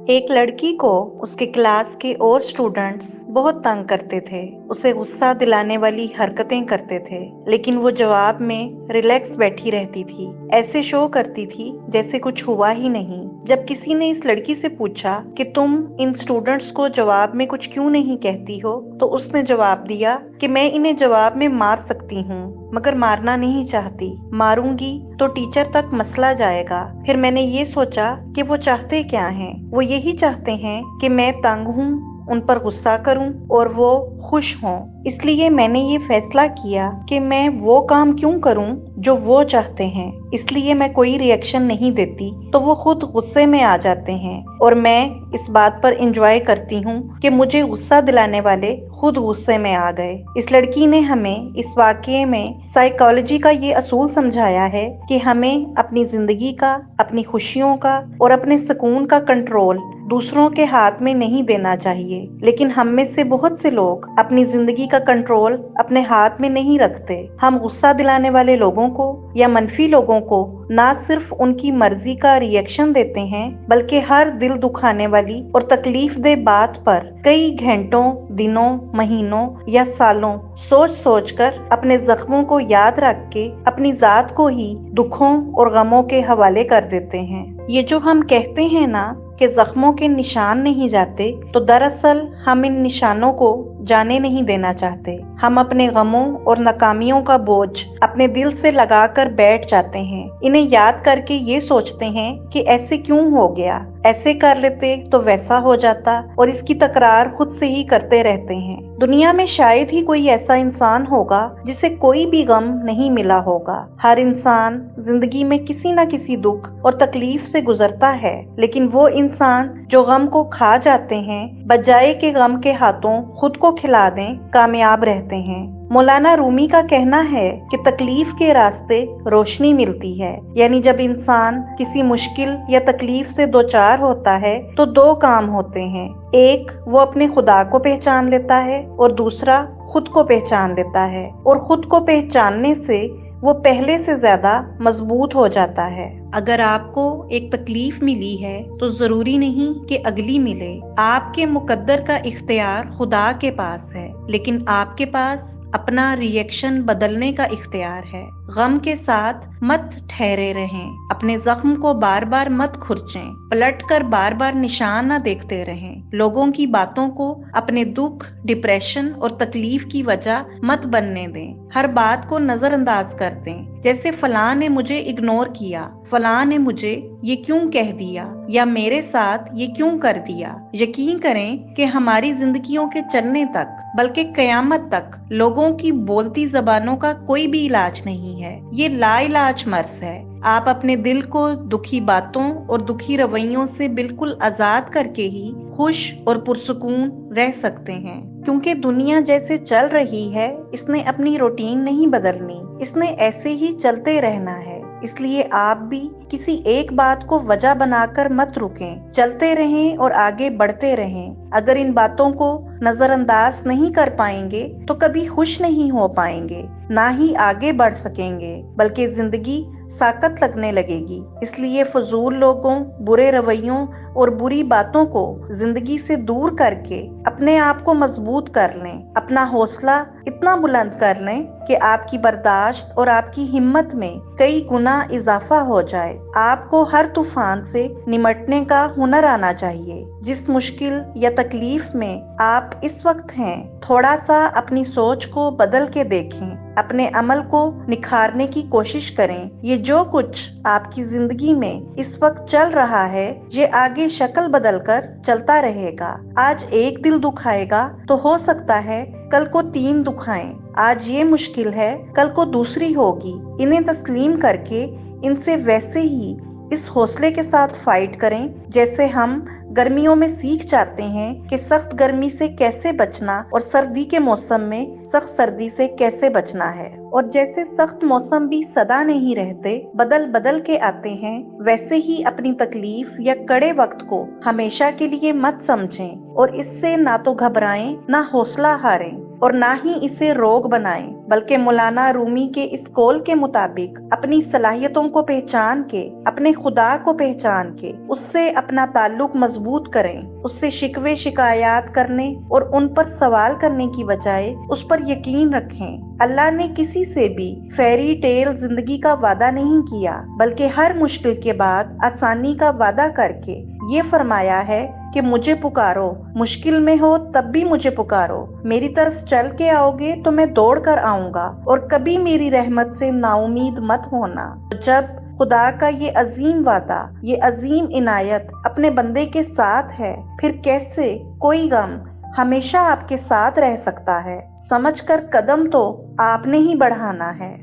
ایک لڑکی کو اس کے کلاس کے اور اسٹوڈنٹس بہت تنگ کرتے تھے، اسے غصہ دلانے والی حرکتیں کرتے تھے، لیکن وہ جواب میں ریلیکس بیٹھی رہتی تھی، ایسے شو کرتی تھی جیسے کچھ ہوا ہی نہیں۔ جب کسی نے اس لڑکی سے پوچھا کہ تم ان اسٹوڈنٹس کو جواب میں کچھ کیوں نہیں کہتی ہو، تو اس نے جواب دیا کہ میں انہیں جواب میں مار سکتی ہوں مگر مارنا نہیں چاہتی، ماروں گی تو ٹیچر تک مسئلہ جائے گا۔ پھر میں نے یہ سوچا کہ وہ چاہتے کیا ہیں، وہ یہی چاہتے ہیں کہ میں تنگ ہوں، ان پر غصہ کروں اور وہ خوش ہوں۔ اس لیے میں نے یہ فیصلہ کیا کہ میں وہ کام کیوں کروں جو وہ چاہتے ہیں، اس لیے میں کوئی ری ایکشن نہیں دیتی تو وہ خود غصے میں آ جاتے ہیں، اور میں اس بات پر انجوائے کرتی ہوں کہ مجھے غصہ دلانے والے خود غصے میں آ گئے۔ اس لڑکی نے ہمیں اس واقعے میں سائیکالوجی کا یہ اصول سمجھایا ہے کہ ہمیں اپنی زندگی کا، اپنی خوشیوں کا اور اپنے سکون کا کنٹرول دوسروں کے ہاتھ میں نہیں دینا چاہیے، لیکن ہم میں سے بہت سے لوگ اپنی زندگی کا کنٹرول اپنے ہاتھ میں نہیں رکھتے۔ ہم غصہ دلانے والے لوگوں کو یا منفی لوگوں کو نہ صرف ان کی مرضی کا ری ایکشن دیتے ہیں، بلکہ ہر دل دکھانے والی اور تکلیف دہ بات پر کئی گھنٹوں، دنوں، مہینوں یا سالوں سوچ سوچ کر اپنے زخموں کو یاد رکھ کے اپنی ذات کو ہی دکھوں اور غموں کے حوالے کر دیتے ہیں۔ یہ جو ہم کہتے ہیں نا کہ زخموں کے نشان نہیں جاتے، تو دراصل ہم ان نشانوں کو جانے نہیں دینا چاہتے۔ ہم اپنے غموں اور ناکامیوں کا بوجھ اپنے دل سے لگا کر بیٹھ جاتے ہیں، انہیں یاد کر کے یہ سوچتے ہیں کہ ایسے کیوں ہو گیا، ایسے کر لیتے تو ویسا ہو جاتا، اور اس کی تکرار خود سے ہی کرتے رہتے ہیں۔ دنیا میں شاید ہی کوئی ایسا انسان ہوگا جسے کوئی بھی غم نہیں ملا ہوگا۔ ہر انسان زندگی میں کسی نہ کسی دکھ اور تکلیف سے گزرتا ہے، لیکن وہ انسان جو غم کو کھا جاتے ہیں، بجائے کہ غم کے ہاتھوں خود کو کھلا دیں، کامیاب رہتے ہیں۔ مولانا رومی کا کہنا ہے کہ تکلیف کے راستے روشنی ملتی ہے، یعنی جب انسان کسی مشکل یا تکلیف سے دوچار ہوتا ہے تو دو کام ہوتے ہیں، ایک وہ اپنے خدا کو پہچان لیتا ہے اور دوسرا خود کو پہچان لیتا ہے، اور خود کو پہچاننے سے وہ پہلے سے زیادہ مضبوط ہو جاتا ہے۔ اگر آپ کو ایک تکلیف ملی ہے تو ضروری نہیں کہ اگلی ملے۔ آپ کے مقدر کا اختیار خدا کے پاس ہے، لیکن آپ کے پاس اپنا ری ایکشن بدلنے کا اختیار ہے۔ غم کے ساتھ مت ٹھہرے رہیں، اپنے زخم کو بار بار مت کھرچیں، پلٹ کر بار بار نشان نہ دیکھتے رہیں، لوگوں کی باتوں کو اپنے دکھ، ڈپریشن اور تکلیف کی وجہ مت بننے دیں، ہر بات کو نظر انداز کر دیں، جیسے فلاں نے مجھے اگنور کیا، فلاں نے مجھے یہ کیوں کہہ دیا، یا میرے ساتھ یہ کیوں کر دیا۔ یقین کریں کہ ہماری زندگیوں کے چلنے تک، بلکہ قیامت تک، لوگوں کی بولتی زبانوں کا کوئی بھی علاج نہیں ہے، یہ لا علاج مرض ہے۔ آپ اپنے دل کو دکھی باتوں اور دکھی رویوں سے بالکل آزاد کر کے ہی خوش اور پرسکون رہ سکتے ہیں، کیونکہ دنیا جیسے چل رہی ہے اس نے اپنی روٹین نہیں بدلنی، اس نے ایسے ہی چلتے رہنا ہے۔ اس لیے آپ بھی کسی ایک بات کو وجہ بنا کر مت رکیں، چلتے رہیں اور آگے بڑھتے رہیں۔ اگر ان باتوں کو نظر انداز نہیں کر پائیں گے تو کبھی خوش نہیں ہو پائیں گے، نہ ہی آگے بڑھ سکیں گے، بلکہ زندگی ساکت لگنے لگے گی۔ اس لیے فضول لوگوں، برے رویوں اور بری باتوں کو زندگی سے دور کر کے اپنے آپ کو مضبوط کر لیں، اپنا حوصلہ اتنا بلند کر لیں کہ آپ کی برداشت اور آپ کی ہمت میں کئی گنا اضافہ ہو جائے۔ آپ کو ہر طوفان سے نمٹنے کا ہنر آنا چاہیے۔ جس مشکل یا تکلیف میں آپ اس وقت ہیں، تھوڑا سا اپنی سوچ کو بدل کے دیکھیں، اپنے عمل کو نکھارنے کی کوشش کریں۔ یہ جو کچھ آپ کی زندگی میں اس وقت چل رہا ہے، یہ آگے شکل بدل کر چلتا رہے گا۔ آج ایک دل دکھائے گا تو ہو سکتا ہے کل کو 3 دکھائیں۔ آج یہ مشکل ہے، کل کو دوسری ہوگی۔ انہیں تسلیم کر کے ان سے ویسے ہی اس حوصلے کے ساتھ فائٹ کریں جیسے ہم گرمیوں میں سیکھ جاتے ہیں کہ سخت گرمی سے کیسے بچنا اور سردی کے موسم میں سخت سردی سے کیسے بچنا ہے۔ اور جیسے سخت موسم بھی سدا نہیں رہتے، بدل بدل کے آتے ہیں، ویسے ہی اپنی تکلیف یا کڑے وقت کو ہمیشہ کے لیے مت سمجھیں اور اس سے نہ تو گھبرائیں نہ حوصلہ ہاریں۔ اور نہ ہی اسے روگ بنائیں، بلکہ مولانا رومی کے اس قول کے مطابق اپنی صلاحیتوں کو پہچان کے، اپنے خدا کو پہچان کے اس سے اپنا تعلق مضبوط کریں، اس سے شکوے شکایات کرنے اور ان پر سوال کرنے کی بجائے اس پر یقین رکھیں۔ اللہ نے کسی سے بھی فیری ٹیل زندگی کا وعدہ نہیں کیا، بلکہ ہر مشکل کے بعد آسانی کا وعدہ کر کے یہ فرمایا ہے کہ مجھے پکارو، مشکل میں ہو تب بھی مجھے پکارو، میری طرف چل کے آؤ گے تو میں دوڑ کر آؤں گا، اور کبھی میری رحمت سے نا امید مت ہونا۔ جب خدا کا یہ عظیم وعدہ، یہ عظیم عنایت اپنے بندے کے ساتھ ہے، پھر کیسے کوئی غم ہمیشہ آپ کے ساتھ رہ سکتا ہے؟ سمجھ کر قدم تو آپ نے ہی بڑھانا ہے۔